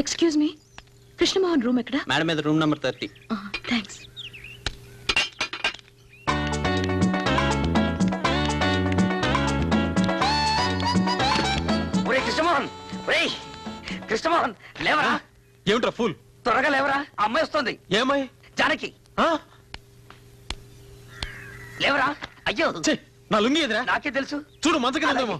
Excuse me, Krishnamohan room ఎక్కడ? Madam మీద room number 30. Thanks. Krishnamohan, Krishnamohan లేవరా. ఏమిట్రా ఫుల్? త్వరగా లేవరా, అమ్మాయి వస్తుంది. ఏమై? జానకి లేవరా. అయ్యో నా లుంగి ఎదురా. నాకే తెలుసు. చూడు మంచ కిందేమో.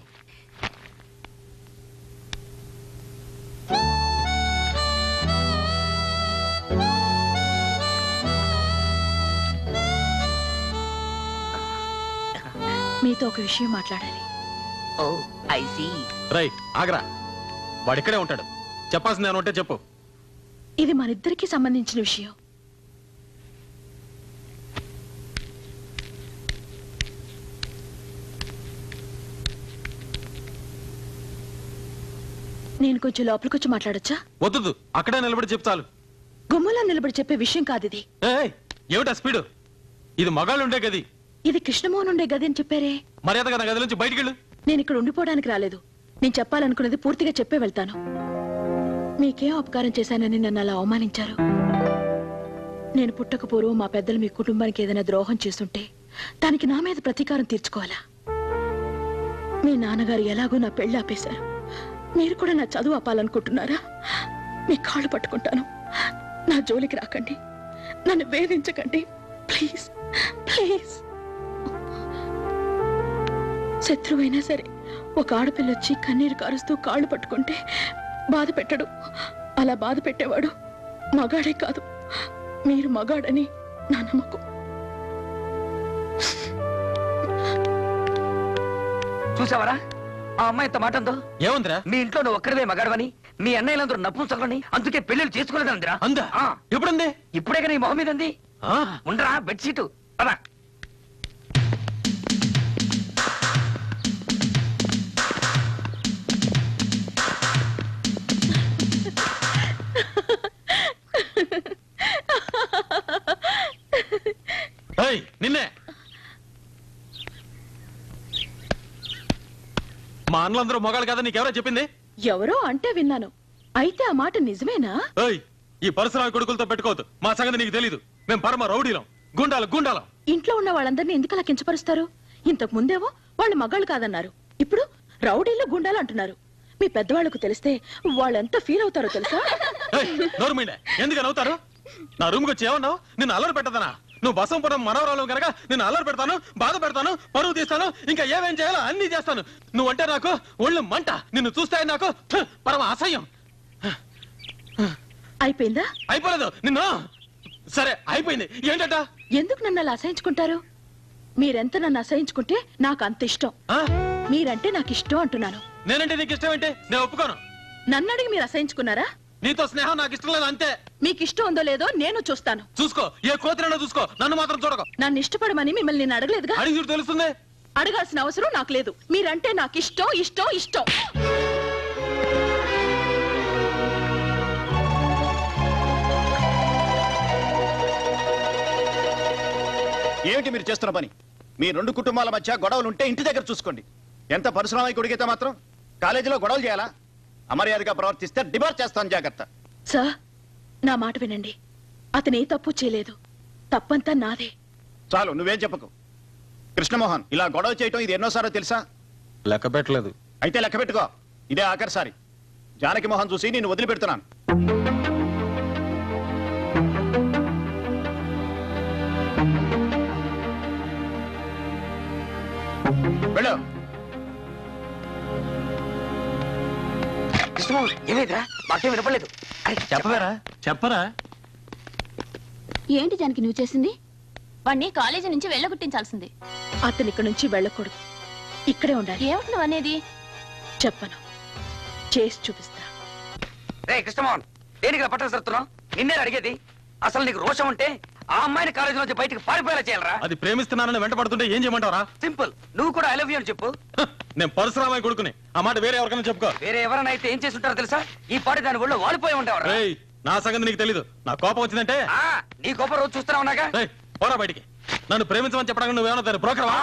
మీతో ఒక విషయం మాట్లాడాలి. ఓ ఐ సీ. రై ఆగరా, వాడిక్కడే ఉంటాడు. చెప్పాల్సింది ఏమంటే చెప్పు. ఇది మనిద్దరికి సంబంధించిన విషయం. నేను కొంచెం లోపలికొచ్చి మాట్లాడొచ్చా? వద్దు, అక్కడే నిలబడి చెప్తాను. గుమ్మలా నిలబడి చెప్పే విషయం కాదు ఇది. ఏమిటా స్పీడు? ఇది మగాళ్ళు ఉండే గది. ఇది కృష్ణమోహన్ ఉండే గది అని చెప్పారే. మర్యాదగా నా గది నుంచి బయటికి వెళ్ళు. నేను ఇక్కడ ఉండిపోవడానికి రాలేదు. నేను చెప్పాలనుకున్నది పూర్తిగా చెప్పే వెళ్తాను. మీకేం అపకారం చేశానని నన్ను అలా అవమానించారు. నేను పుట్టక పూర్వం మా పెద్దలు మీ కుటుంబానికి ఏదైనా ద్రోహం చేస్తుంటే దానికి నా మీద ప్రతీకారం తీర్చుకోవాలా? మీ నాన్నగారు ఎలాగో నా పెళ్లి ఆపేశారు. మీరు కూడా నా చదువు ఆపాలనుకుంటున్నారా? మీ కాళ్ళు పట్టుకుంటాను. నా జోలికి రాకండి, నన్ను వేధించకండి ప్లీజ్ ప్లీజ్. శత్రువైనా సరే ఒక ఆడపిల్ల వచ్చి కన్నీరు కారుస్తూ కాళ్ళు పట్టుకుంటే బాధ పెట్టడు. అలా బాధ పెట్టేవాడు మగాడే కాదు. మీరు మగాడని నా నమ్మకం. చూసావరా ఆ అమ్మాయి ఎంత మాట ఉందో? ఏముందిరా? మీ ఇంట్లో నువ్వు ఒక్కడవే మగాడవని, మీ అన్నయ్యలందరూ నపుంసకులని, అందుకే పెళ్లిళ్ళు చేసుకునేదందిరా. అందా? ఎప్పుడుంది? ఇప్పుడే కానీ మొహం మీద ఉంది. ఉండరా బెడ్షీటు పదా. నిన్నే మా అన్నలందరూ మొగాళ్ళు కదా నీకెవరో చెప్పింది? ఎవరో అంటే విన్నాను. అయితే ఆ మాట నిజమేనా? ఈ పరశురామి కొడుకులతో పెట్టుకోవద్దు. మా సంగతి నీకు తెలీదు. మేము పరమ రౌడీలం, గుండాలం. ఇంట్లో ఉన్న వాళ్ళందరినీ ఎందుకు అలా కించపరుస్తారు? ఇంతకు ముందేవో వాళ్ళు మగాళ్ళు కాదన్నారు, ఇప్పుడు రౌడీలు గుండాలు అంటున్నారు. మీ పెద్దవాళ్లకు తెలిస్తే వాళ్ళెంత ఫీల్ అవుతారో తెలుసా? ఎందుకు నవ్వుతారు? నా రూమ్కి వచ్చి ఏమన్నావు? నిన్ను అల్లరి పెట్టదనా? నువ్వు బసంపురం మనవరాలు కనుక నిన్ను అల్లరి పెడతాను, బాధ పెడతాను, పరువు తీస్తాను, ఇంకా ఏమేం చేయాలో అన్ని చేస్తాను. నువ్వంటే నాకు ఒళ్ళు మంట. నిన్ను చూస్తే నాకు పరమ అసహ్యం. అయిపోయిందా? అయిపోలేదు. నిన్ను సరే అయిపోయింది. ఏంటట? ఎందుకు నన్ను అలా అసహించుకుంటారు? మీరెంత నన్ను అసహించుకుంటే నాకు అంత ఇష్టం. మీరంటే నాకు ఇష్టం అంటున్నాను. నేనంటే నీకు ఇష్టం ఏంటి? నేను ఒప్పుకోను. నన్ను అడిగి మీరు అసహించుకున్నారా? నీతో స్నేహం నాకు ఇష్టం లేదు అంతే. మీకు ఇష్టం ఉందో లేదో నేను చూస్తాను. చూసుకో, ఏ కోతినో చూసుకో, నన్ను మాత్రం చూడకు. నన్ను ఇష్టపడమని మిమ్మల్ని నేను అడగలేదుగా. అడిగి చూడు తెలుస్తుంది. అడగాల్సిన అవసరం నాకు లేదు. మీరంటే నాకు ఇష్టం ఇష్టం ఇష్టం. ఏమిటి మీరు చేస్తున్న పని? మీ రెండు కుటుంబాల మధ్య గొడవలు ఉంటే ఇంటి దగ్గర చూసుకోండి. ఎంత పరిశ్రమ కొడిగితే మాత్రం కాలేజీలో గొడవలు చేయాలా? అమర్యాదగా ప్రవర్తిస్తే డిబార్ చేస్తాను, జాగ్రత్త. సార్, నా మాట వినండి. అతను ఏ తప్పు చేయలేదు. తప్పంతా నాదే. చాలు, నువ్వేం చెప్పకు. కృష్ణమోహన్, ఇలా గొడవ చేయటం ఇది ఎన్నోసారో తెలుసా? లెక్క పెట్టలేదు. అయితే లెక్క పెట్టుకో. ఇదే ఆఖరిసారి. జానకి మోహన్ చూసి నేను వదిలిపెడుతున్నాను. వెళ్ళు. ఏమైందిరా? మాకేం వినపడలేదు. చెప్పరా. ఏంటి జానకి నువ్వు చేసింది? వాణ్ణి కాలేజీ నుంచి వెళ్ళగొట్టించాల్సింది. అతను ఇక్కడ నుంచి వెళ్ళకూడదు, ఇక్కడే ఉండాలి. ఏమిటి నువ్వు అనేది? చెప్పను, చేసి చూపిస్తా. రే కృష్ణమోహన్, దేనికి పట్టణ సరుతున్నావు? నిన్నే అడిగేది. అసలు నీకు రోషం ఉంటే ఆ అమ్మాయిని కాలేజీ నుంచి బయటికి పారిపోయేలా చేయాలరా? అది ప్రేమిస్తున్నానని వెంట పడుతుంటే ఏం చేయమంటావరా? సింపుల్, నువ్వు కూడా ఐ లవ్ యూ అని చెప్పు. నేను పరశురామయ్య కొడుకుని. ఆ మాట వేరే ఎవరికైనా చెప్పుకో. వేరే ఎవరైనా అయితే ఏం చేసి ఉంటారో తెలుసా? ఈ పాటి దాని ఒళ్ళు వాలిపోయి ఉండేవారు. రేయ్, నా సంగతి నీకు తెలీదు. నా కోపం వచ్చిందంటే నీ కోపం రోజు చూస్తున్నా ఉన్నాగా. రేయ్, పోరా బయటికి. నన్ను ప్రేమించమని చెప్పడానికి నువ్వేమన్నా దాన్ని బ్రోకర్వా?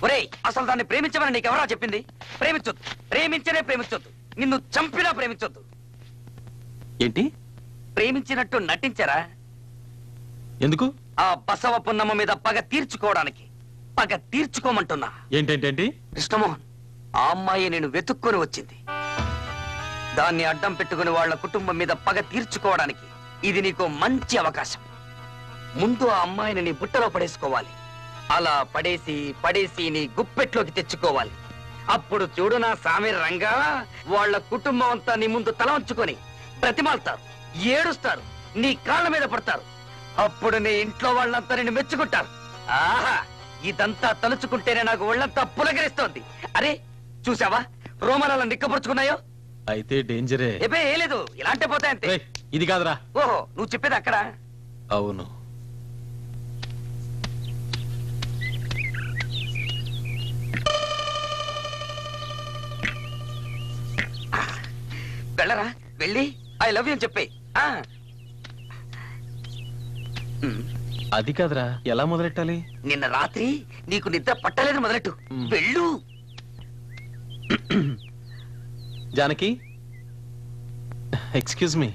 ఒరేయ్, అసలు దాన్ని ప్రేమించమని నీకెవరా చెప్పింది? ప్రేమించొద్దు, ప్రేమించనే ప్రేమించొద్దు, నిన్ను చంపినా ప్రేమించొద్దు. ఏంటి? ప్రేమించినట్టు నటించరా? ఎందుకు? ఆ బసవ పున్నమ్మ మీద పగ తీర్చుకోవడానికి. పగ తీర్చుకోమంటున్నా. ఏంటేంటేంటి? కృష్ణమోహన్, ఆ అమ్మాయి నేను వెతుక్కొని వచ్చింది. దాన్ని అడ్డం పెట్టుకుని వాళ్ళ కుటుంబం మీద పగ తీర్చుకోవడానికి ఇది నీకు మంచి అవకాశం. ముందు ఆ అమ్మాయిని నీ బుట్టలో పడేసుకోవాలి. అలా పడేసి పడేసి నీ గుప్పెట్లోకి తెచ్చుకోవాలి. అప్పుడు చూడు నా సామి రంగా, వాళ్ళ కుటుంబం అంతా నీ ముందు తల వంచుకొని బ్రతిమాలుతారు, ఏడుస్తారు, నీ కాళ్ళ మీద పడతారు. అప్పుడు నీ ఇంట్లో వాళ్ళంతా నిన్ను మెచ్చుకుంటారు. ఆహా, ఇదంతా తలుచుకుంటేనే నాకు ఒళ్ళంతా పులకరిస్తోంది. అరే చూసావా రోమనాలు నిక్కపరుచుకున్నాయో? అయితే డేంజరే. ఏ లేదు, ఇలాంటి పోతాయి అంతే. రేయ్, ఇది కాదురా. ఓహో, నువ్వు చెప్పేది అక్కడ. అవును. వెళ్ళరా, వెళ్ళి ఐ లవ్ యూ అని చెప్పే. అది కాదురా, ఎలా మొదలెట్టాలి? నిన్న రాత్రి నీకు నిద్ర పట్టలేదు మొదలెట్టు. వెళ్ళు. Janaki, excuse me,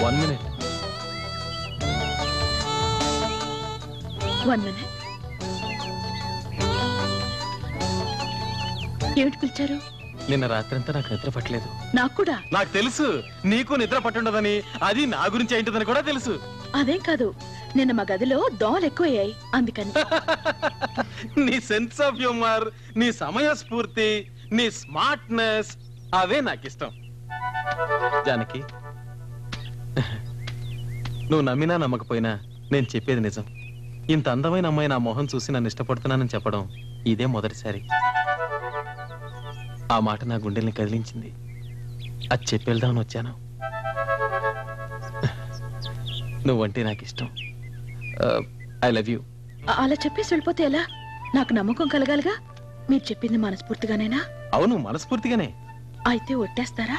1 minute. 1 minute. ఏమిటి పిలిచారు? నిన్న రాత్రంతా నాకు నిద్ర పట్టలేదు. నాకు కూడా. నాకు తెలుసు నీకు నిద్ర పట్టుండదని. అది నా గురించి ఏంటిదని కూడా తెలుసు. అదేం కాదు, నిన్న మా గదిలో దోమలు ఎక్కువయ్యాయి, అందుకని. నీ సెన్స్ ఆఫ్ హ్యూమర్, నీ సమయస్ఫూర్తి, నీ స్మార్ట్నెస్, అవే నాకు ఇష్టం. జానకి, నువ్వు నమ్మినా నమ్మకపోయినా నేను చెప్పేది నిజం. ఇంత అందమైన అమ్మాయి నా మొహం చూసి నన్ను ఇష్టపడుతున్నానని చెప్పడం ఇదే మొదటిసారి. ఆ మాట నా గుండెల్ని కదిలించింది. అది చెప్పేద్దామని వచ్చాను. నువ్వంటే నాకు ఇష్టం. I love you. అలా చెప్పేసి వెళ్ళిపోతే ఎలా? నాకు నమ్మకం కలగాలిగా. మీరు చెప్పింది మనస్ఫూర్తిగానేనా? అవును, మనస్ఫూర్తిగానే. అయితే ఒట్టేస్తారా?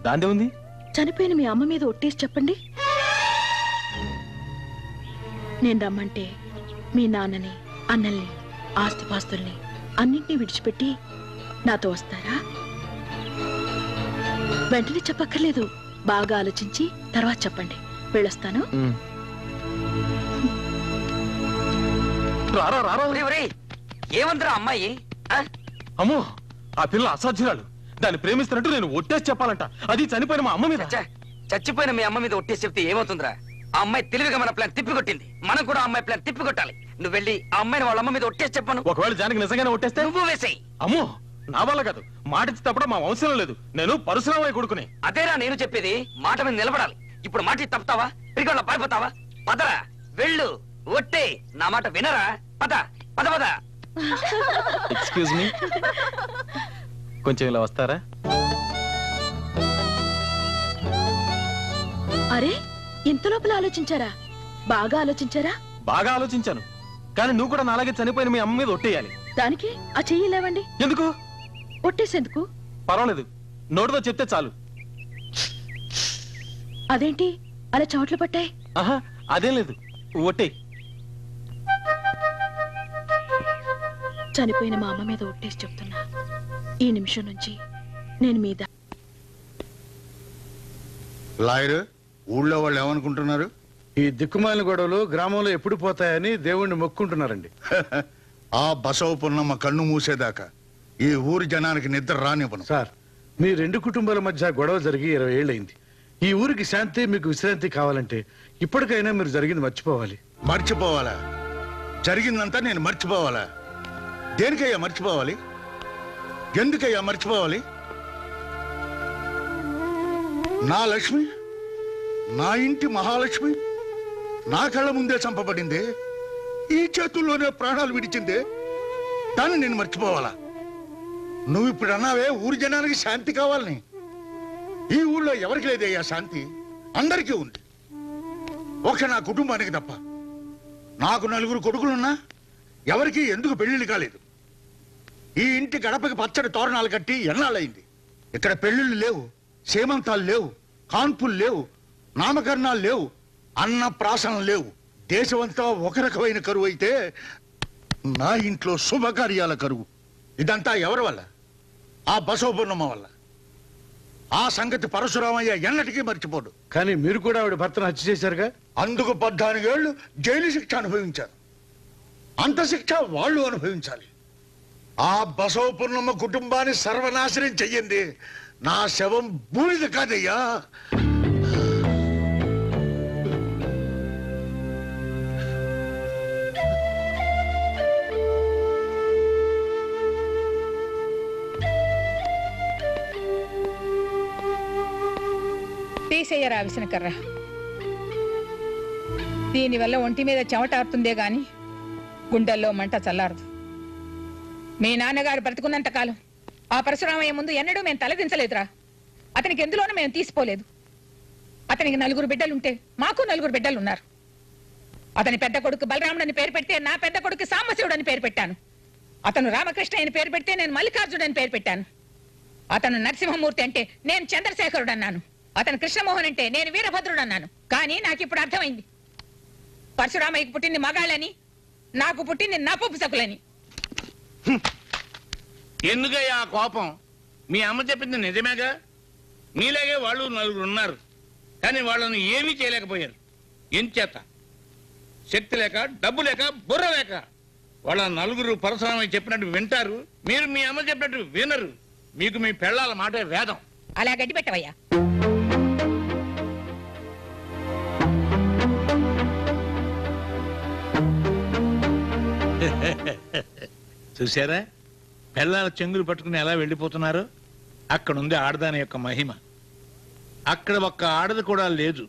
దాందే ఉంది. చనిపోయిన మీ అమ్మ మీద ఒట్టేసి చెప్పండి. నేను రమ్మంటే మీ నాన్నని, అన్నల్ని, ఆస్తిపాస్తుల్ని అన్నింటినీ విడిచిపెట్టి నాతో వస్తారా? వెంటనే చెప్పక్కర్లేదు, బాగా ఆలోచించి తర్వాత చెప్పండి. వెళ్ళొస్తాను. ఏమందరా అమ్మాయి? అమ్మో, ఆ పిల్ల అసాధ్యురాలు. దాన్ని ప్రేమిస్తున్నట్టు నేను ఒట్టేసి చెప్పాలంట. అది చనిపోయిన మా అమ్మ మీద. చచ్చిపోయిన మీ అమ్మ మీద ఒట్టేసి చెప్తే ఏమవుతుందిరా? ఆ అమ్మాయి తెలివిగా మన ప్లాన్ తిప్పికొట్టింది. మనం కూడా ఆ అమ్మాయి ప్లాన్ తిప్పికొట్టాలి. నువ్వు వెళ్ళి ఆ అమ్మాయిని వాళ్ళ అమ్మ మీద ఒట్టేసి చెప్పను. ఒకవేళ జానకి నిజంగానే ఒట్టేస్తే? నువ్వు వేసేయి. అమ్మో, నా వల్ల కాదు. మాట ఇచ్చి తప్పడం మా వంశంలో లేదు. నేను పరశురామయ్య కొడుకుని. అదేరా నేను చెప్పేది. మాట మీద నిలబడాలి. ఇప్పుడు మాట తప్పుతావా? పిరిగొల్ల పారిపోతావా? పదరా, వెళ్ళు, ఒట్టే. నా మాట వినరా? పద పద పద. ఎక్స్క్యూజ్ మీ, కొంచెం ఇలా వస్తారా? అరే, ఇంత లోపల ఆలోచించారా? బాగా ఆలోచించారా? బాగా ఆలోచించాను, కానీ నువ్వు కూడా నాలాగే చనిపోయిన మీ అమ్మ మీద ఒట్టేయాలి. దానికి ఆ చెయ్యి లేవండి. ఎందుకు? ఒట్టేసేందుకు? పర్వాలేదు, నోటితో చెప్తే చాలు. అదేంటి అలా చెమట్లు పట్టాయి? ఆహా, అదేం లేదు, ఒట్టే. చనిపోయిన మా అమ్మ మీద ఒట్టేసి చెప్తున్నా, ఈ నిమిషం నుంచి నేను మీద. లాయరు, ఊళ్ళో వాళ్ళు ఏమనుకుంటున్నారు? ఈ దిక్కుమాలిన గొడవలు గ్రామంలో ఎప్పుడు పోతాయని దేవుణ్ణి మొక్కుంటున్నారండి. ఆ బసవ పున్నమ్మ కన్ను మూసేదాకా ఈ ఊరి జనానికి నిద్ర రానివ్వను. సార్, మీ రెండు కుటుంబాల మధ్య గొడవ జరిగి 20 ఏళ్ళైంది. ఈ ఊరికి శాంతి, మీకు విశ్రాంతి కావాలంటే ఇప్పటికైనా మీరు జరిగింది మర్చిపోవాలి. మర్చిపోవాలా? జరిగిందంతా నేను మర్చిపోవాలా? దేనికయ్యా మర్చిపోవాలి? ఎందుకయ్యా మర్చిపోవాలి? నా లక్ష్మి, నా ఇంటి మహాలక్ష్మి నా కళ్ళ ముందే చంపబడిందే, ఈ చేతుల్లోనే ప్రాణాలు విడిచిందే, దాన్ని నేను మర్చిపోవాలా? నువ్వు ఇప్పుడు అన్నావే ఊరి జనానికి శాంతి కావాలని. ఈ ఊళ్ళో ఎవరికి లేదయ్యా శాంతి, అందరికీ ఉంది. ఒక నా కుటుంబానికి తప్ప. నాకు 4 కొడుకులున్నా ఎవరికి ఎందుకు పెళ్లిళ్ళు కాలేదు? ఈ ఇంటి గడపకి పచ్చడి తోరణాలు కట్టి ఎన్నాళ్ళయింది. ఇక్కడ పెళ్లిళ్ళు లేవు, సేమంతాలు లేవు, కాన్పులు లేవు, నామకరణాలు లేవు, అన్న ప్రాసనలు లేవు. దేశమంతా ఒక రకమైన కరువు అయితే నా ఇంట్లో శుభకార్యాల కరువు. ఇదంతా ఎవరి వల్ల? ఆ బసవపూర్ణమ్మ వల్ల. ఆ సంగతి పరశురామయ్య ఎన్నటికీ మర్చిపోడు. కానీ మీరు కూడా ఆవిడ భర్తను హత్య చేశారుగా? అందుకు 14 ఏళ్లు జైలు శిక్ష అనుభవించారు. అంత శిక్ష వాళ్ళు అనుభవించాలి. ఆ బసవపూర్ణమ్మ కుటుంబాన్ని సర్వనాశనం చెయ్యింది నా శవం బూడిద కాదయ్యా. తీసేయరా విసనకర్ర. దీనివల్ల ఒంటి మీద చెమటారుతుందే గాని గుండెల్లో మంట చల్లారదు. మీ నాన్నగారు బ్రతుకున్నంత కాలం ఆ పరశురామయ్య ముందు ఎన్నడూ మేము తలదించలేదురా. అతనికి ఎందులోనూ మేము తీసిపోలేదు. అతనికి 4 బిడ్డలుంటే మాకు 4 బిడ్డలున్నారు. అతని పెద్ద కొడుకు బలరాముడని పేరు పెడితే నా పెద్ద కొడుకు సాంబశివుడని పేరు పెట్టాను. అతను రామకృష్ణ అని పేరు పెడితే నేను మల్లికార్జుడని పేరు పెట్టాను. అతను నరసింహమూర్తి అంటే నేను చంద్రశేఖరుడు అన్నాను. అతను కృష్ణమోహన్ అంటే నేను వీరభద్రుడు అన్నాను. కానీ నాకు ఇప్పుడు అర్థమైంది, పరశురామయ్యకు పుట్టింది మగాళ్ళని, నాకు పుట్టింది నపుంసకులని. ఎందుకయ్యా ఆ కోపం? మీ అమ్మ చెప్పింది నిజమేగా. మీలాగే వాళ్ళు 4 ఉన్నారు, కానీ వాళ్ళని ఏమీ చేయలేకపోయారు. ఏం చేత? శక్తి లేక, డబ్బు లేక, బుర్ర లేక. వాళ్ళ 4 పరశురామయ్య చెప్పినట్టు వింటారు, మీరు మీ అమ్మ చెప్పినట్టు వినరు. మీకు మీ పెళ్ళాల మాటే వేదం. అలా గడ్డి పెట్టవయ్యా. చూసారా పెళ్ళాల చెంగులు పట్టుకుని ఎలా వెళ్ళిపోతున్నారు? అక్కడుంది ఆడదాని యొక్క మహిమ. అక్కడ ఒక్క ఆడది కూడా లేదు.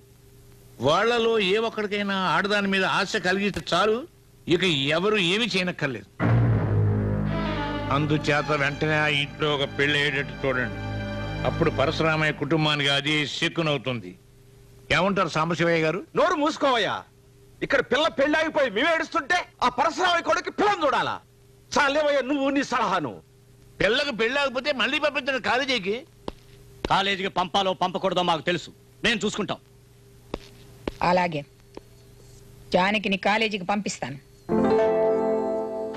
వాళ్లలో ఏ ఒక్కడికైనా ఆడదాని మీద ఆశ కలిగితే చాలు, ఇక ఎవరు ఏమి చేయనక్కర్లేదు. అందుచేత వెంటనే ఆ ఇంట్లో ఒక పెళ్లి అయ్యేటట్టు చూడండి. అప్పుడు పరశురామయ్య కుటుంబానికి అది శక్కునవుతుంది. ఏమంటారు సాంబశివయ్య గారు? నోరు మూసుకోవయ్యా. ఇక్కడ పిల్ల పెళ్ళాగిపోయి మేము ఏడుస్తుంటే ఆ పరశురామయ్య కొడుకు పిల్లని చూడాలా? చాలేవయ్యా నువ్వు నీ సలహాను. పిల్లకు పెళ్ళాకపోతే మళ్ళీ పంపించండి కాలేజీకి. కాలేజీకి పంపాలో పంపకూడదో మాకు తెలుసు, మేము చూసుకుంటాం. అలాగే జానకిని కాలేజీకి పంపిస్తాను.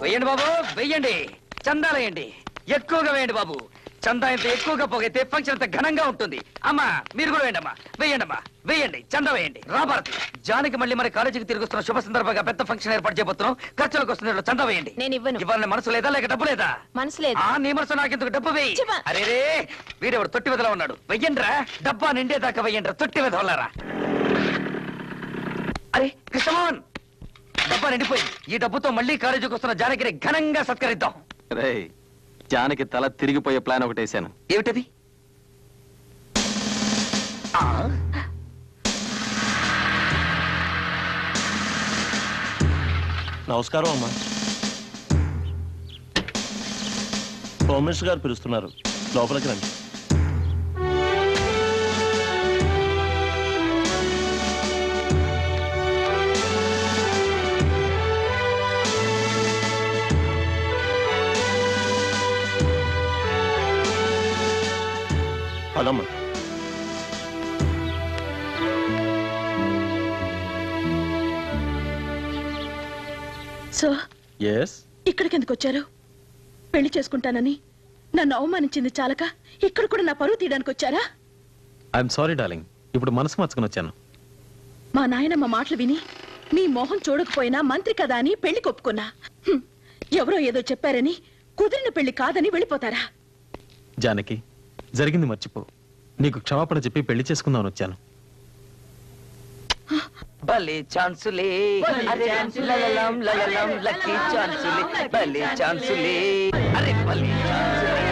వెయ్యండి బాబు, వెయ్యండి. చందాలు వేయండి, ఎక్కువగా వేయండి బాబు. చందా ఎంత ఎక్కువగా పోగైతే ఫంక్షన్ అంత ఘనంగా ఉంటుంది. అమ్మా మీరు కూడా వేయండి. అమ్మా వేయండి, అమ్మా వేయండి, చందా వేయండి. రాబారతి, జానకి మళ్ళీ మన కాలేజీకి తిరిగి వస్తున్న శుభ సందర్భంగా పెద్ద ఫంక్షన్ ఏర్పాటు చేయబోతున్నాం. ఖర్చులకు వస్తున్న చందా వేయండి. నేను ఇవ్వను. ఇవ్వాలని మనసు లేదా లేక డబ్బు లేదా? మనసు లేదు. నీ మనసు నాకెందుకు? డబ్బు వేయి. అరే రే, వీడెవడు తొట్టి వెదలా ఉన్నాడు. వెయ్యండ్రా, డబ్బా నిండేదాకా వెయ్యండ్రా, తొట్టి వెదవలారా. అరే కృష్ణమోహన్, డబ్బా నిండిపోయింది. ఈ డబ్బుతో మళ్ళీ కాలేజీకి వస్తున్న జానకిని ఘనంగా సత్కరిద్దాం. జానకి తల తిరిగిపోయే ప్లాన్ ఒకటి వేసాను. ఏమిటది? నమస్కారం అమ్మా. హోమ్ మినిస్టర్ గారు పిలుస్తున్నారు, లోపలికి రండి. పదమ్మా. సో ఎస్, ఇక్కడికి ఎందుకు వచ్చారు? పెళ్లి చేసుకుంటానని నన్ను అవమానించింది చాలక ఇక్కడ కూడా నా పరువు తీయడానికి వచ్చారా? ఐఎమ్ సారీ డార్లింగ్, ఇప్పుడు మనసు మార్చుకుని వచ్చాను. మా నాయనమ్మ మాటలు విని మీ మొహం చూడకపోయినా మంత్రి కదా అని పెళ్లి కొప్పుకున్నా. ఎవరో ఏదో చెప్పారని కుదిరిన పెళ్లి కాదని వెళ్ళిపోతారా? జానకి, జరిగింది మర్చిపో. నీకు క్షమాపణ చెప్పి పెళ్లి చేసుకుందామని వచ్చాను. భలే ఛాన్సులే, అరే లలలం లలలం లక్కీ ఛాన్సులే, భలే ఛాన్సులే, అరే భలే ఛాన్సులే.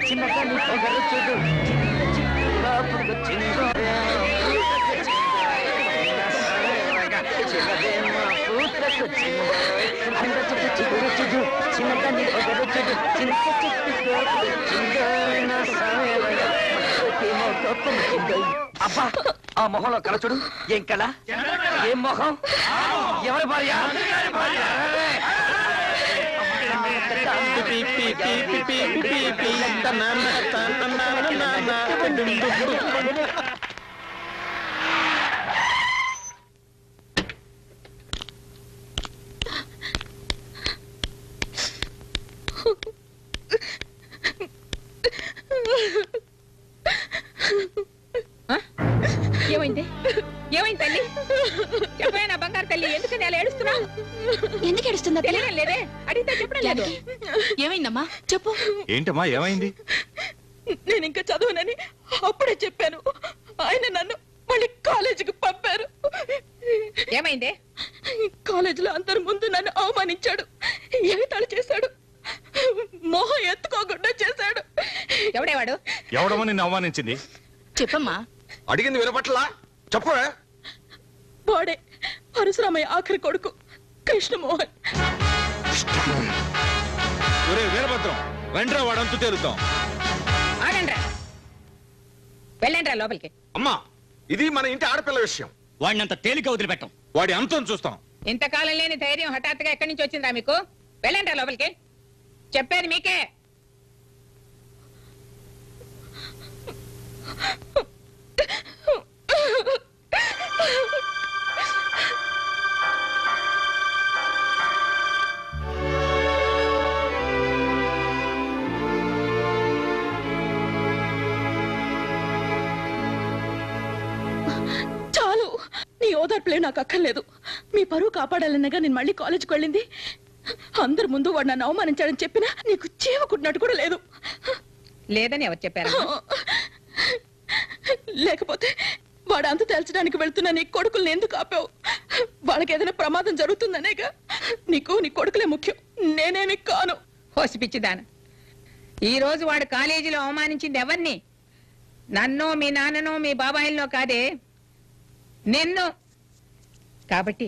చిన్నగా నీ పొగరు చూడు, చిన్నగా పొగరు చిన్నగా అబ్బా, ఆ మొహంలో కళ చూడు. ఏం కళ? ఏం మొహం? ఎవరి భార్య? ఏమైంది? ఏమైంది తల్లి? చెప్పే నా బంగారు తల్లి, ఎందుకని అలా ఏడుస్తున్నావు? ఎందుకు ఏడుస్తుందా? తెలియడం లేదే, అడిగితే చెప్పడం లేదు. ఏమైందమ్మా చెప్పు. ఏంటమ్మా ఏమైంది? నేను ఇంకా చదవనని అప్పుడే చెప్పాను. ఆయన నన్ను మళ్ళీ కాలేజీకి పంపారు. ఏమైంది? కాలేజీలో అందరి ముందు నన్ను అవమానించాడు, ఎగతాళి చేశాడు, మొహం ఎత్తుకోకుండా చేశాడు. ఎవడేవాడు? ఎవడమో నిన్ను అవమానించింది? చెప్పమ్మా. అడిగింది వినపట్లా? చెప్పవే. వాడే పరశురామయ్య ఆఖరి కొడుకు కృష్ణమోహన్. వీరభద్రం వెంట్రా వాడంతు తేలుతాం. ఆగండ్రా, వెళ్ళండ్రా లోపలికి. అమ్మా, ఇది మన ఇంటి ఆడపిల్ల విషయం. వాడిని అంత తేలిక వదిలిపెట్టాం. వాడి అంతం చూస్తాం. ఇంతకాలం లేని ధైర్యం హఠాత్తుగా ఎక్కడి నుంచి వచ్చిందా మీకు? వెళ్ళండ్రా లోపలికి, చెప్పేది మీకే. చాలు, నీ ఓదార్పులే నాకు అక్కర్లేదు. మీ పరువు కాపాడాలన్నగా నేను మళ్ళీ కాలేజీకి వెళ్ళింది. అందరి ముందు వాడు నన్ను అవమానించాడని చెప్పినా నీకు చీవకుట్టినట్టు కూడా లేదు. లేదని ఎవరు చెప్పారు? లేకపోతే వాడు అంత తేల్చడానికి వెళ్తున్నా నీ కొడుకుల్ని ఎందుకు ఆపావు? వాళ్ళకి ఏదైనా ప్రమాదం జరుగుతుందనేగా. నీకు నీ కొడుకులే ముఖ్యం, నేనేమి కాను. హోసిపిచ్చిదాను, ఈ రోజు వాడు కాలేజీలో అవమానించింది ఎవరిని? నన్నో మీ నాన్ననో మీ బాబాయిల్లో కాదే, నిన్ను. కాబట్టి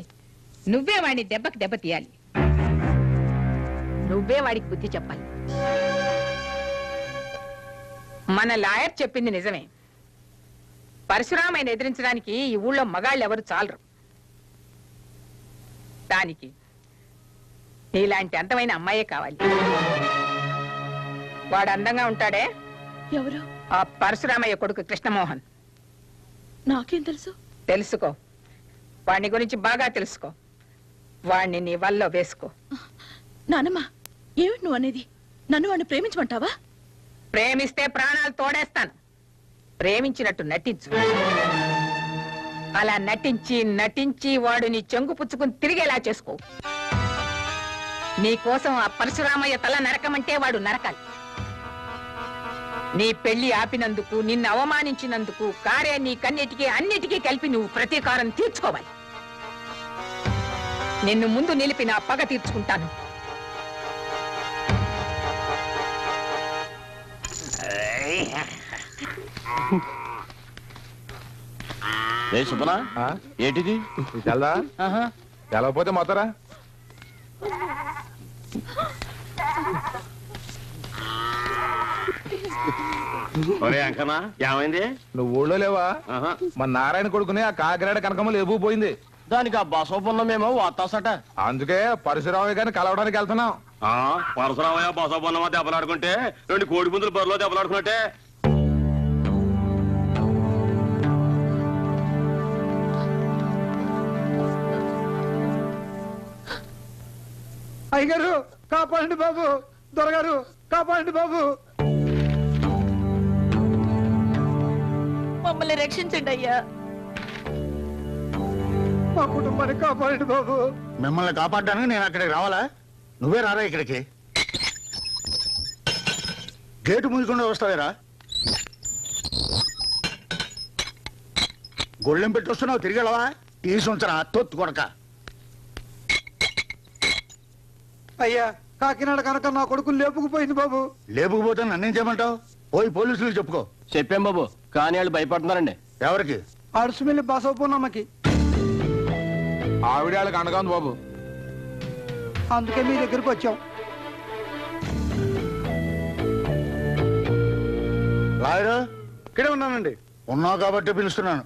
నువ్వే వాడిని దెబ్బకి దెబ్బ తీయాలి, నువ్వే వాడికి బుద్ధి చెప్పాలి. మన లాయర్ చెప్పింది నిజమే. పరశురామయ్యని ఎదిరించడానికి ఈ ఊళ్ళో మగాళ్ళు ఎవరు చాలరు. దానికి నీలాంటి అందమైన అమ్మాయే కావాలి. వాడు అందంగా ఉంటాడే, ఎవరు? ఆ పరశురామయ్య కొడుకు కృష్ణమోహన్. నాకేం తెలుసు? తెలుసుకో, వాడిని గురించి బాగా తెలుసుకో. వాడిని నీ వల్ల వేసుకో. నానమ్మ, ఏమిటి నువ్వు అనేది? నన్ను వాడిని ప్రేమించమంటావా? ప్రేమిస్తే ప్రాణాలు తోడేస్తాను. ప్రేమించినట్టు నటించు. అలా నటించి నటించి వాడు నీ చెంగు పుచ్చుకుని తిరిగేలా చేసుకో. నీ కోసం ఆ పరశురామయ్య తల నరకమంటే వాడు నరకాలి. నీ పెళ్లి ఆపినందుకు, నిన్ను అవమానించినందుకు కారే నీ కన్నిటికీ అన్నిటికీ కలిపి నువ్వు ప్రతీకారం తీర్చుకోవాలి. నిన్ను ముందు నిలిపి నా పగ తీర్చుకుంటాను. సుబ్బనా, ఏంటిది? తెల్దా? తెలవపోతే మొత్తరా. అంకనా, ఏమైంది? నువ్వు ఊళ్ళో లేవా? మన నారాయణ కొడుకుని ఆ కాకినాడ కనకమ్మ లేపుపోయింది. దానికి ఆ బసవపున్నమేమో వాతాసట. అందుకే పరశురామయ్య గారిని కలవడానికి వెళ్తున్నాం. పరశురామయ్య బసవపున్నమా దెబ్బలాడుకుంటే 2 కోడి పుంజులు బరిలో దెబ్బలాడుకున్నట్టే. అయ్యగారు కాపాడండి బాబు, దొరగారు కాపాడండి బాబు, మమ్మల్ని రక్షించండి అయ్యా. మా కుటుంబాన్ని కాపాడండి బాబు. మిమ్మల్ని కాపాడడానికి నేను అక్కడికి రావాలా? నువ్వే రారా ఇక్కడికి. గేటు మూసుకుండా వస్తావేరా? గొళ్ళెం పెట్టి వస్తున్నావు, తిరిగెళ్ళవా? తీసుంచరా తొత్తు కొడక. అయ్యా, కాకినాడ కనుక నా కొడుకు లేపుకుపోయింది బాబు. లేపుకుపోతే నన్నేం చేయమంటావు? పోయి పోలీసులకు చెప్పుకో. చెప్పాం బాబు, కానీ వాళ్ళు భయపడుతున్నారండి. ఎవరికి? అడుసుమిల్లి బసవపున్నమ్మకి. ఆవిడ వాళ్ళకి అండగా ఉంది బాబు. అందుకే మీ దగ్గరికి వచ్చాం. లాయరు ఇక్కడే ఉన్నానండి. ఉన్నావు కాబట్టి పిలుస్తున్నాను.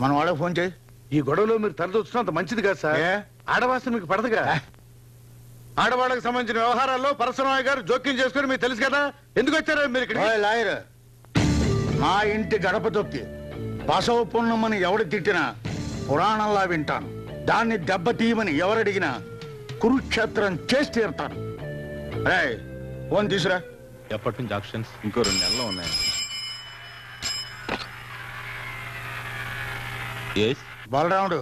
మన వాళ్ళకి ఫోన్ చేయి. ఈ గొడవలో మీరు తరదొచ్చినా అంత మంచిది కాదు సార్. ఆడవాసన మీకు పడదుగా. ఆడవాళ్ళకి సంబంధించిన వ్యవహారాల్లో పరశురామయ్య గారు జోక్యం చేసుకుని మీకు తెలుసు కదా. ఎందుకు వచ్చారో మీరు ఇక్కడ? లాయర్, నా ఇంటి గడప తొక్కి బసవ పున్నమ్మని ఎవడు తిట్టినా పురాణంలా వింటాను. దాన్ని దెబ్బతీయమని ఎవరడిగినా కురుక్షేత్రం చేసి తీరుతాను. ఫోన్ తీసురా. ఎప్పటి నుంచి ఆప్షన్స్? ఇంకో 2 నెలలు ఉన్నాయి. బలరాముడు,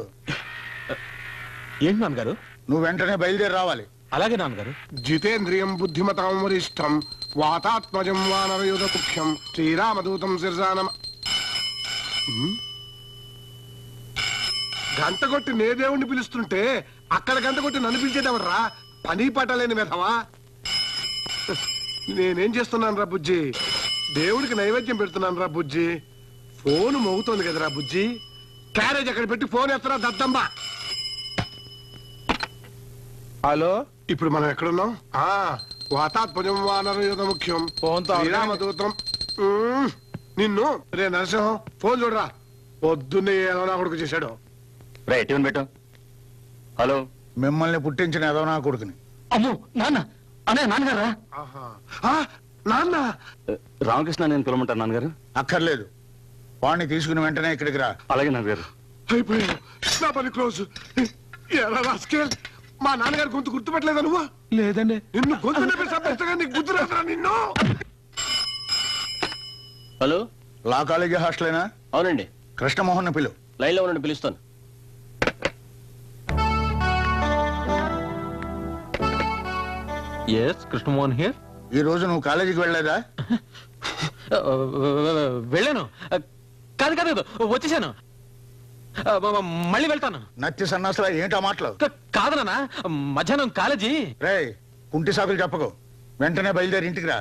ఏంటి నాన్నగారు? నువ్వు వెంటనే బయలుదేరి రావాలి. అలాగే నాన్నగారు. జితేంద్రియం బుద్ధిమతాం వరిష్టం వాతాత్మజం వానరయుధ ముఖ్యం శ్రీరామదూతం శిర్జానం. గంట కొట్టి నే దేవుణ్ణి పిలుస్తుంటే అక్కడ గంట కొట్టి నన్ను పిలిచేదేవడరా? పని పట్టలేని మెధవా. నేనేం చేస్తున్నాను రా బుజ్జి? దేవుడికి నైవేద్యం పెడుతున్నాను రా బుజ్జి. ఫోన్ మోగుతోంది కదరా బుజ్జి. క్యారేజ్ అక్కడ పెట్టి ఫోన్ ఎత్తరా దద్దమ్మ. హలో, ఇప్పుడు మనం ఎక్కడున్నాం? వాతాత్మజం వానరయుధ ముఖ్యం శ్రీరామదూతం. నిన్ను రే నరసింహం, ఫోన్ చూడరా. పొద్దున్నే ఏదో నా కొడుకు చేశాడు. పెట్టు. హలో, మిమ్మల్ని పుట్టించిన ఏదో నా కొడుకుని. అమ్మో నాన్న, అనే నాన్నగారా? నాన్న రామకృష్ణ నేను పిలవమంటాను నాన్నగారు. అక్కర్లేదు, వాడిని తీసుకుని వెంటనే ఇక్కడికి రా. అలాగే నాన్నగారు. అయిపోయావు, నా పని క్లోజ్. ఎలా రాస్కేల్, మా నాన్నగారు గొంతు గుర్తుపెట్టలేదా నువ్వు? లేదండి. నిన్ను గొంతు నొప్పి సంపేస్తగా నీకు గుర్తు రాదురా నిన్ను. హలో, లా కాలేజీ హాస్టలేనా? అవునండి. కృష్ణమోహన్ పిలు. లైన్లో ఉండండి, పిలుస్తాను. కృష్ణమోహన్ హియర్. ఈ రోజు నువ్వు కాలేజీకి వెళ్ళలేదా? వెళ్ళాను. కాదు కాదు, వచ్చేసాను. మళ్ళీ వెళ్తాను. నత్తి సన్నాసులా ఏంటో మాటలు? కాదు నాన్న, మధ్యాహ్నం కాలేజీ. రే, కుంటి సాకులు చెప్పకు. వెంటనే బయలుదేరి ఇంటికి రా.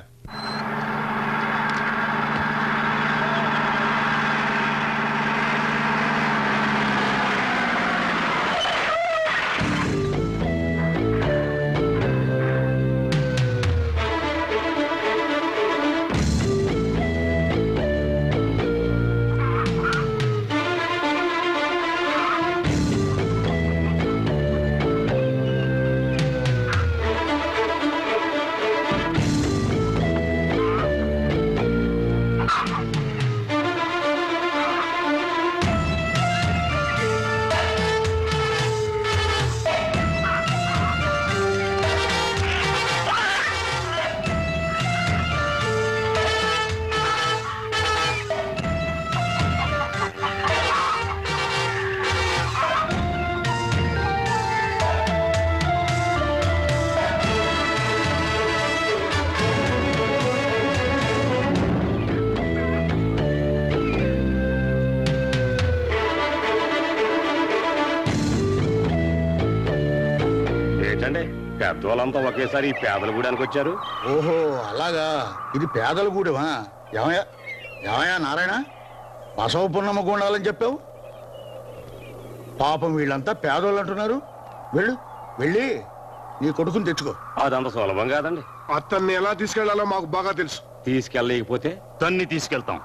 పెద్దోళ్ళంతా ఒకేసారి ఈ పేదల గూడానికి వచ్చారు. ఓహో, అలాగా. ఇది పేదల గూడెమా? ఏమయ్యా నారాయణ, బసవ పున్నమ్మ గుండాలని చెప్పావు. పాపం వీళ్ళంతా పేదోళ్ళు అంటున్నారు. వెళ్ళి నీ కొడుకుని తెచ్చుకో. అదంత సులభం కాదండి. అతన్ని ఎలా తీసుకెళ్లాలో మాకు బాగా తెలుసు. తీసుకెళ్ళలేకపోతే తన్ని తీసుకెళ్తాం.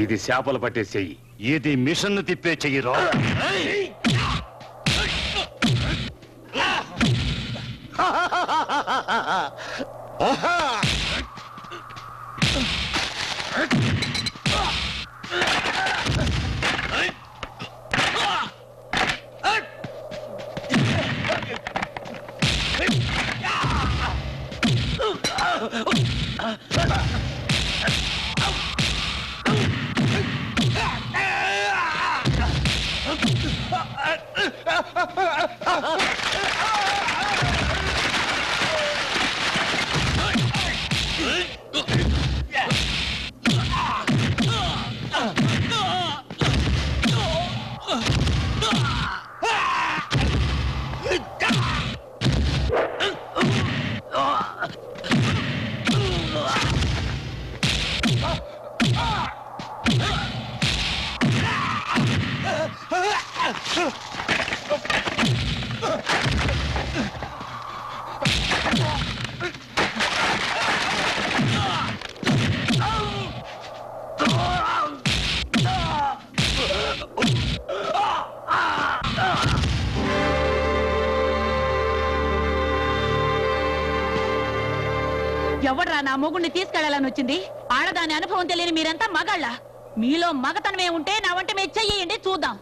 ఇది చేపలు పట్టే చెయ్యి, ఇది మిషన్ తిప్పే చెయ్యి. రా ఎవడ్రా నా మొగుడిని తీసుకెళ్లాలని వచ్చింది? ఆడదాని అనుభవం తెలియని మీరంతా మగాళ్ళ. మీలో మగతనమే ఉంటే నా వంట మీద చెయ్యండి చూద్దాం.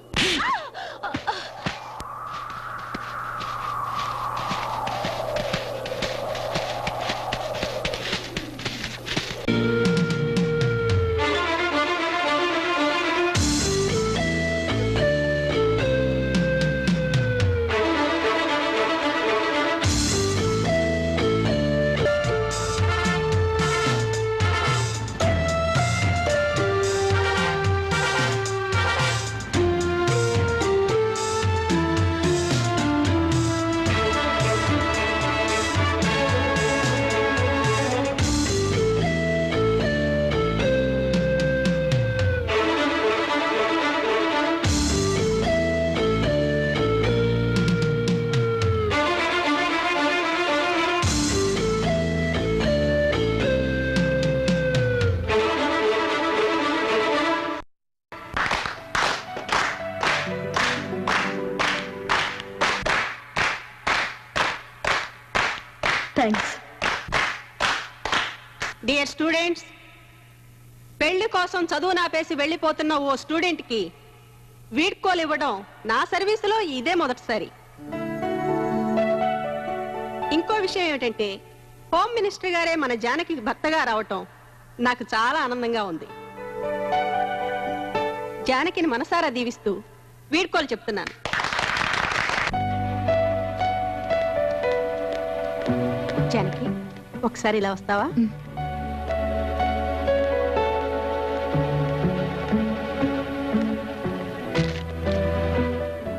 థ్యాంక్స్. డియర్ స్టూడెంట్స్, పెళ్లి కోసం చదువు నాపేసి వెళ్ళిపోతున్న ఓ స్టూడెంట్ కి వీడ్కోలు ఇవ్వడం నా సర్వీసులో ఇదే మొదటిసారి. ఇంకో విషయం ఏమిటంటే హోమ్ మినిస్టర్ గారే మన జానకి భర్తగా రావటం నాకు చాలా ఆనందంగా ఉంది. జానకిని మనసారా దీవిస్తూ వీడ్కోలు చెప్తున్నాను. జానకి, ఒకసారి ఇలా వస్తావా?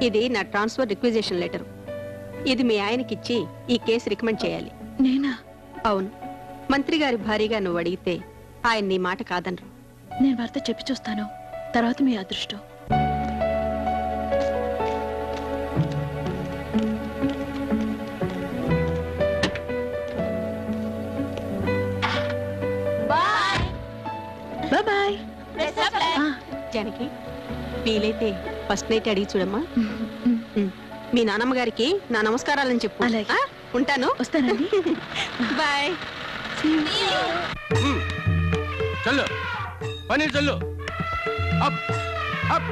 ఇది నా ట్రాన్స్ఫర్ రిక్విజిషన్ లెటర్. ఇది మీ ఆయనకిచ్చి ఈ కేసు రికమెండ్ చేయాలి. నేనా? అవును. మంత్రి గారి భారీగా నువ్వు అడిగితే ఆయన నీ మాట కాదనరు. నేను వార్త చెప్పి చూస్తాను, తర్వాత మీ అదృష్టం. బాయ్. జానకి, వీలైతే ఫస్ట్ నైట్ అడిగి చూడమ్మా. మీ నాన్నమ్మ గారికి నా నమస్కారాలని చెప్పు. ఆ, ఉంటాను. వస్తానండి. బాయ్. చల్లు పన్నీర్ చల్లు. Up up.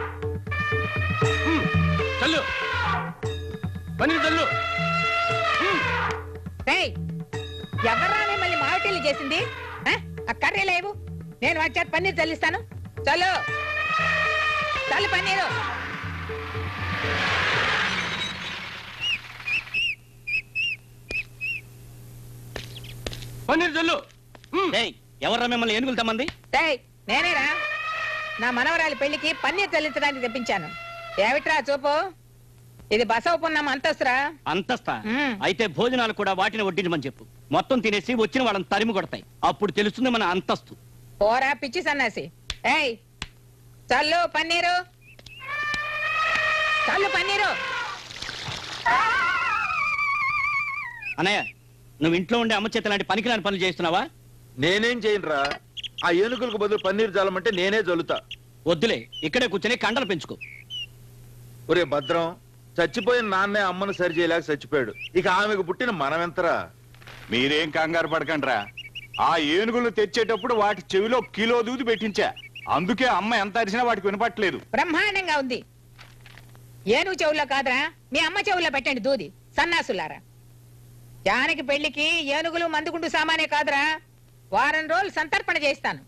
చల్లు పన్నీర్ చల్లు. ఎవరా మళ్ళీ మావిటీలు చేసింది? ఆ కర్రీ లేవు, నేను వచ్చాక పన్నీర్ చల్లిస్తాను. చల్లు చల్లు పన్నీరు. పన్నీర్ చల్లు. ఎవర్రా మిమ్మల్ని ఏనుగులు తమ్మంది? నేనేరా, నా మనవరాలి పెళ్లికి పన్నీర్ చల్లించడానికి తెప్పించాను. ఏమిట్రా చూపు? ఇది బసవ పున్నమ్మ అంతస్తురా. అంతస్తా? అయితే భోజనాలు కూడా వాటిని వడ్డించమని చెప్పు. మొత్తం తినేసి వచ్చిన వాళ్ళని తరిమి కొడతాయి. అప్పుడు తెలుస్తుంది మన అంతస్తు. పోరా పిచ్చి సన్నాసి. ఏయ్, చల్లు పన్నీరు, చల్లు పన్నీరు. అన్నయ్య, నువ్వు ఇంట్లో ఉండే అమ్మ చేత లాంటి పనికిరాని పనులు చేస్తున్నావా? నేనేం చేయనురా. ఆ ఏనుగులకు బదులు పన్నీర్ జల్లమంటే నేనే జల్లుతా. వద్దులే, ఇక్కడే కూర్చొని కండలు పెంచుకో. ఒరే భద్రం, చచ్చిపోయిన నాన్నే అమ్మను సరి చేయలేక చచ్చిపోయాడు. ఇక ఆమెకు పుట్టిన మనమెంతరా? మీరేం కంగారు పడకండ్రా. ఆ ఏనుగులు తెచ్చేటప్పుడు వాటి చెవిలో కిలో దూది పెట్టించా. అందుకే అమ్మ ఎంత అరిచినా వాటికి వినపట్లేదు. బ్రహ్మాండంగా ఉంది. ఏనుగు చెవుల్లో కాదురా, మీ అమ్మ చెవుల్లో పెట్టండి దూది, సన్నాసులారా. జానకి పెళ్లికి ఏనుగులు మందుగుండు సామానే కాదురా, వారం రోజులు సంతర్పణ చేస్తాను.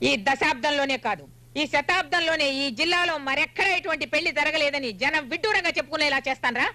ఈ దశాబ్దంలోనే కాదు, ఈ శతాబ్దంలోనే ఈ జిల్లాలో మరెక్కడ ఇటువంటి పెళ్లి జరగలేదని జనం విడ్డూరంగా చెప్పుకునేలా చేస్తానరా.